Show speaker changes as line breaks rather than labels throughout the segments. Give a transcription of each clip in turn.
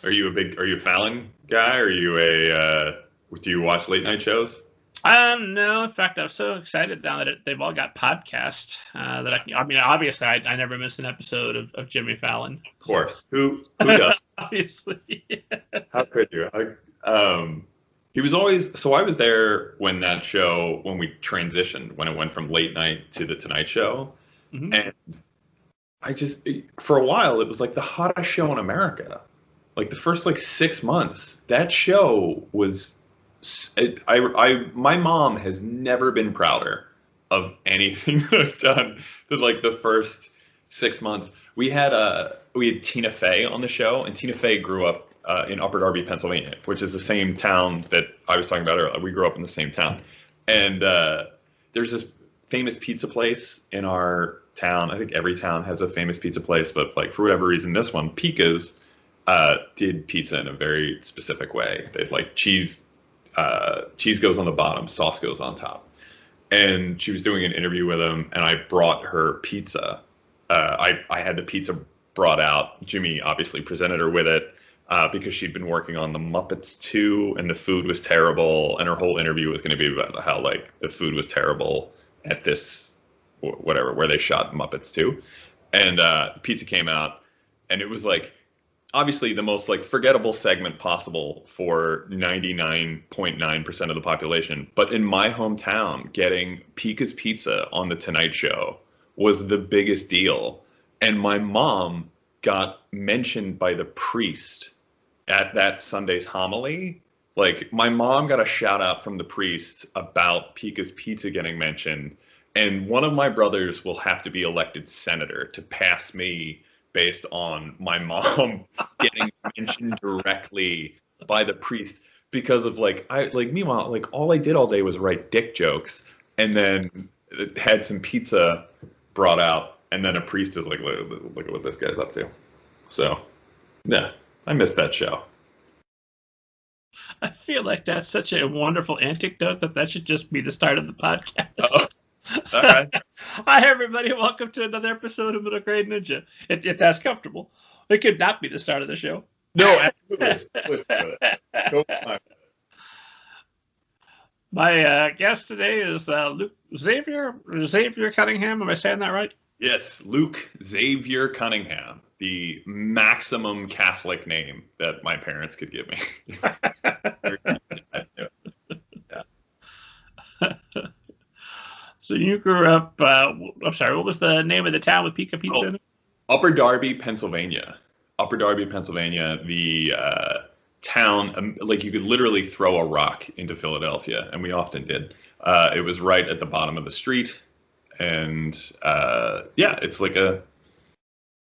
Are you a Fallon guy? Are you do you watch late night shows?
No. In fact, I'm so excited now that they've all got podcasts that I mean, obviously, I never miss an episode of Jimmy Fallon.
Of course. Who does?
Obviously.
How could you? He was always, so I was there when that show, when we transitioned, when it went from late night to the Tonight Show. Mm-hmm. And I just, for a while, it was like the hottest show in America. Like the first 6 months, that show was, my mom has never been prouder of anything that I've done than the first 6 months. We had Tina Fey on the show, and Tina Fey grew up in Upper Darby, Pennsylvania, which is the same town that I was talking about earlier. We grew up in the same town. And there's this famous pizza place in our town. I think every town has a famous pizza place, but for whatever reason, this one, Pika's, did pizza in a very specific way. They cheese goes on the bottom, sauce goes on top. And she was doing an interview with him, and I brought her pizza. I had the pizza brought out. Jimmy obviously presented her with it. Because she'd been working on the Muppets 2, and the food was terrible, and her whole interview was going to be about how the food was terrible at this where they shot Muppets 2, and the pizza came out, and it was obviously the most forgettable segment possible for 99.9% of the population. But in my hometown, getting Pika's Pizza on the Tonight Show was the biggest deal, and my mom got mentioned by the priest at that Sunday's homily. My mom got a shout out from the priest about Pika's Pizza getting mentioned, and one of my brothers will have to be elected senator to pass me based on my mom getting mentioned directly by the priest because of meanwhile all I did all day was write dick jokes, and then had some pizza brought out, and then a priest is look at what this guy's up to. So, yeah, I missed that show.
I feel like that's such a wonderful anecdote that should just be the start of the podcast.
Oh, all right.
Hi, everybody. Welcome to another episode of Middle Grade Ninja. If that's comfortable. It could not be the start of the show.
No, absolutely.
My guest today is Xavier Cunningham. Am I saying that right?
Yes, Luke Xavier Cunningham, the maximum Catholic name that my parents could give me.
So you grew up, I'm sorry, what was the name of the town with Pika Pizza in it?
Upper Darby, Pennsylvania. Upper Darby, Pennsylvania, the town, you could literally throw a rock into Philadelphia, and we often did. It was right at the bottom of the street. And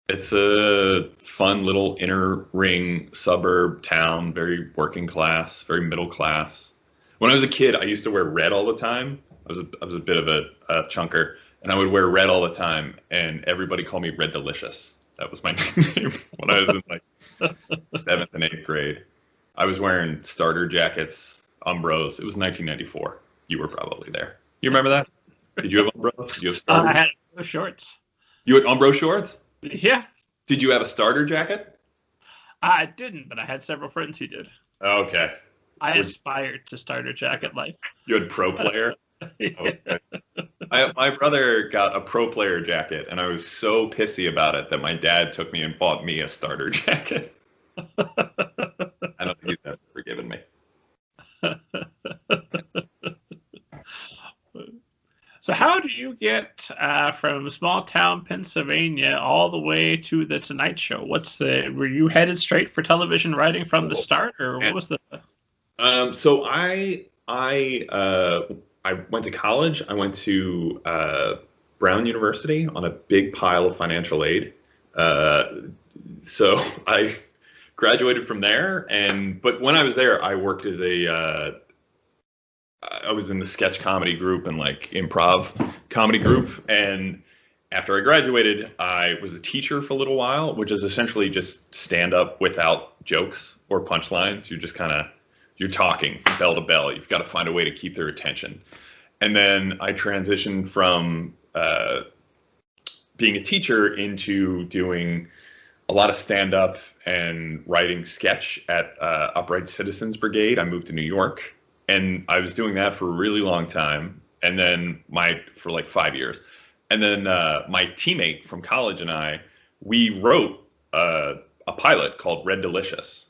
it's a fun little inner ring suburb town, very working class, very middle class. When I was a kid, I used to wear red all the time. I was a bit of a chunker, and I would wear red all the time, and everybody called me Red Delicious. That was my nickname when I was in 7th and 8th grade. I was wearing starter jackets, Umbros. It was 1994. You were probably there. You remember that? Did you have Umbros? Did you have starter?
I had Umbro shorts.
You had Umbro shorts?
Yeah.
Did you have a starter jacket?
I didn't, but I had several friends who did.
Okay.
I aspired to starter jacket life.
You had pro player? Okay. My brother got a pro player jacket, and I was so pissy about it that my dad took me and bought me a starter jacket. I don't think he's ever forgiven me.
So how do you get from small town Pennsylvania all the way to the Tonight Show? Were you headed straight for television writing from the start, or what was the?
So I went to college. I went to Brown University on a big pile of financial aid. So I graduated from there, but when I was there, I worked as I was in the sketch comedy group and improv comedy group. And after I graduated, I was a teacher for a little while, which is essentially just stand up without jokes or punchlines. You're talking from bell to bell. You've got to find a way to keep their attention. And then I transitioned from being a teacher into doing a lot of stand-up and writing sketch at Upright Citizens Brigade. I moved to New York, and I was doing that for a really long time, and then for like 5 years. And then my teammate from college and we wrote a pilot called Red Delicious,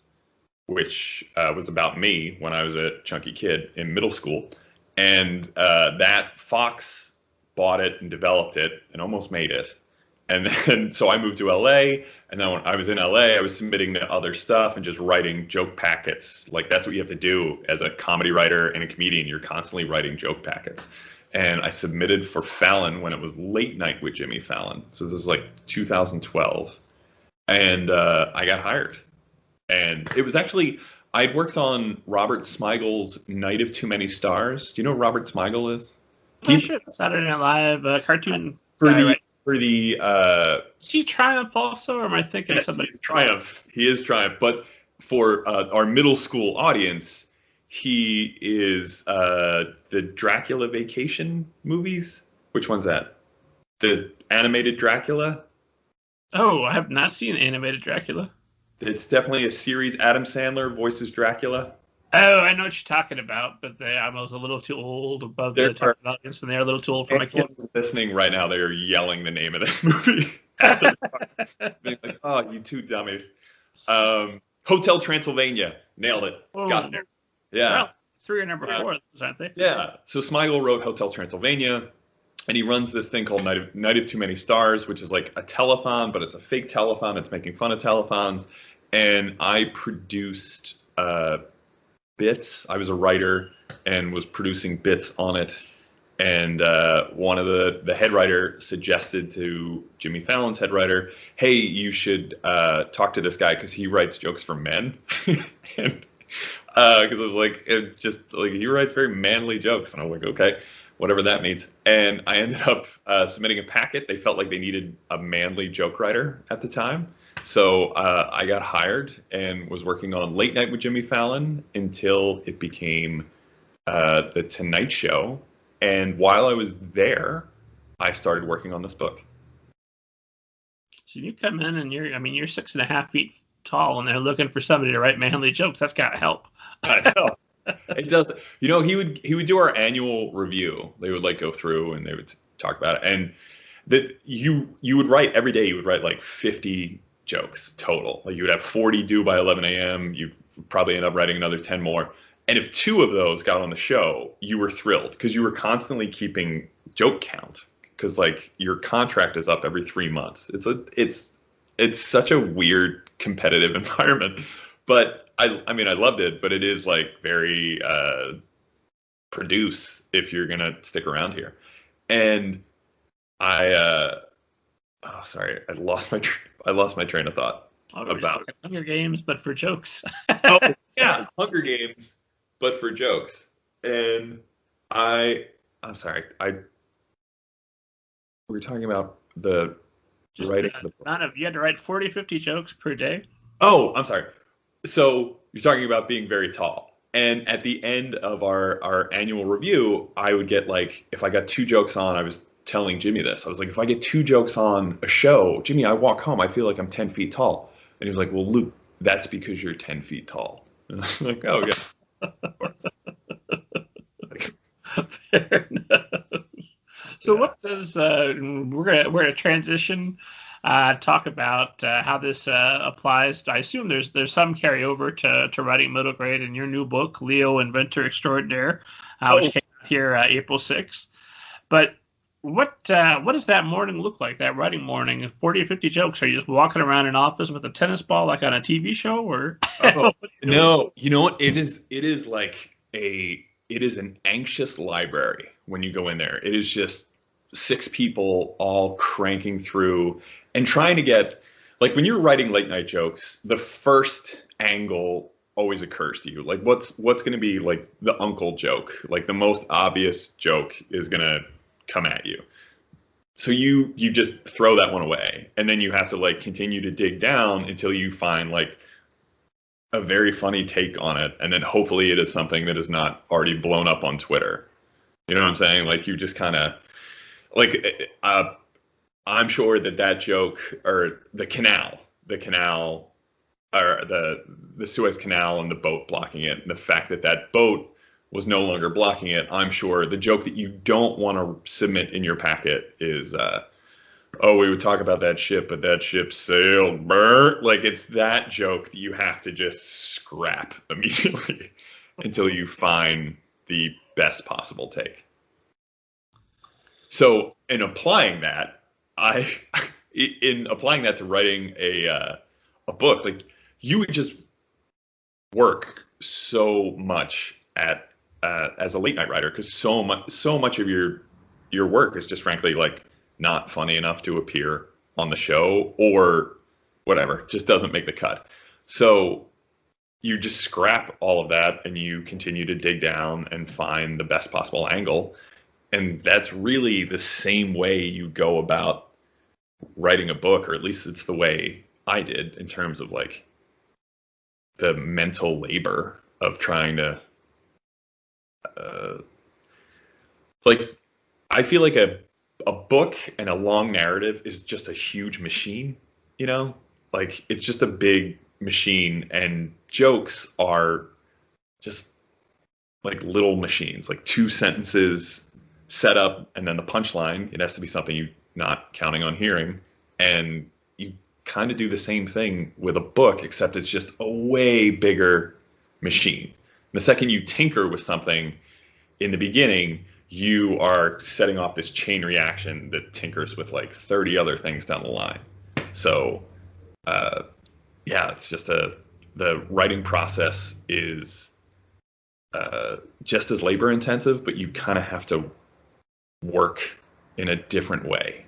which was about me when I was a chunky kid in middle school. And that Fox bought it and developed it and almost made it. And then so I moved to LA, and then when I was in LA, I was submitting to other stuff and just writing joke packets. Like that's what you have to do as a comedy writer and a comedian. You're constantly writing joke packets. And I submitted for Fallon when it was Late Night with Jimmy Fallon. So this was like 2012. And I got hired. And it was actually, I'd worked on Robert Smigel's Night of Too Many Stars. Do you know who Robert Smigel is?
Sure. Saturday Night Live cartoon.
For the
is he Triumph also, or am I thinking of somebody?
Triumph. He is Triumph, but for our middle school audience, he is the Dracula Vacation movies. Which one's that? The animated Dracula?
Oh, I have not seen animated Dracula.
It's definitely a series. Adam Sandler voices Dracula.
Oh, I know what you're talking about, but I was a little too old above the target audience, and they're a little too old for my kids.
Listening right now, they are yelling the name of this movie. Being like, oh, you two dummies. Hotel Transylvania. Nailed it.
Oh,
got it. Yeah.
Well, 3 or number 4, aren't they?
Yeah. So Smigel wrote Hotel Transylvania, and he runs this thing called Night of Too Many Stars, which is like a telethon, but it's a fake telethon. It's making fun of telethons. And I produced bits. I was a writer and was producing bits on it. And one of the head writer suggested to Jimmy Fallon's head writer, hey, you should talk to this guy because he writes jokes for men. And because I was like, he writes very manly jokes. And I was like, okay, whatever that means. And I ended up submitting a packet. They felt like they needed a manly joke writer at the time. So I got hired and was working on Late Night with Jimmy Fallon until it became The Tonight Show. And while I was there, I started working on this book.
So you come in and you're 6.5 feet tall, and they're looking for somebody to write manly jokes. That's got to help.
I know. It does. You know, he would do our annual review. They would like go through and they would talk about it. And that you would write every day. You would write like 50 jokes total. Like you would have 40 due by 11 a.m. You'd probably end up writing another 10 more. And if 2 of those got on the show, you were thrilled because you were constantly keeping joke count because like your contract is up every 3 months. It's such a weird competitive environment, but I loved it, but it is like very produce if you're going to stick around here. And I lost my train of thought about
Hunger Games, but for jokes.
Oh yeah, Hunger Games, but for jokes. And I'm sorry, we were talking about the writing.
You had to write 40, 50 jokes per day.
Oh, I'm sorry. So you're talking about being very tall. And at the end of our annual review, I would get like, if I got 2 jokes on, I was telling Jimmy this. I was like, if I get 2 jokes on a show, Jimmy, I walk home, I feel like I'm 10 feet tall. And he was like, well, Luke, that's because you're 10 feet tall. And I was like, oh, yeah.
Fair enough. So what does, we're gonna transition, talk about how this applies. I assume there's some carryover to writing middle grade in your new book, Leo, Inventor Extraordinaire, which came out here April 6th. But what does that morning look like, that writing morning? 40 or 50 jokes? Are you just walking around an office with a tennis ball like on a TV show? Or
No, you know what? It is an anxious library when you go in there. It is just 6 people all cranking through and trying to get, like when you're writing late night jokes, the first angle always occurs to you. Like what's going to be like the uncle joke, like the most obvious joke is going to come at you. So you just throw that one away, and then you have to like continue to dig down until you find like a very funny take on it, and then hopefully it is something that is not already blown up on Twitter. You know what I'm saying? Like you just kind of like I'm sure that joke, or the canal, the canal, or the Suez Canal and the boat blocking it, and the fact that that boat was no longer blocking it. I'm sure the joke that you don't want to submit in your packet is, oh, we would talk about that ship, but that ship sailed. Brr. Like, it's that joke that you have to just scrap immediately until you find the best possible take. So in applying that, in applying that to writing a book, like, you would just work so much at as a late night writer, because so much of your work is just frankly like not funny enough to appear on the show, or whatever, just doesn't make the cut. So you just scrap all of that and you continue to dig down and find the best possible angle. And that's really the same way you go about writing a book, or at least it's the way I did, in terms of like the mental labor of trying to like, I feel like a book and a long narrative is just a huge machine, you know? Like, it's just a big machine, and jokes are just like little machines, like 2 sentences set up, and then the punchline. It has to be something you're not counting on hearing. And you kind of do the same thing with a book, except it's just a way bigger machine. The second you tinker with something in the beginning, you are setting off this chain reaction that tinkers with like 30 other things down the line. So, yeah, it's just the writing process is just as labor intensive, but you kind of have to work in a different way.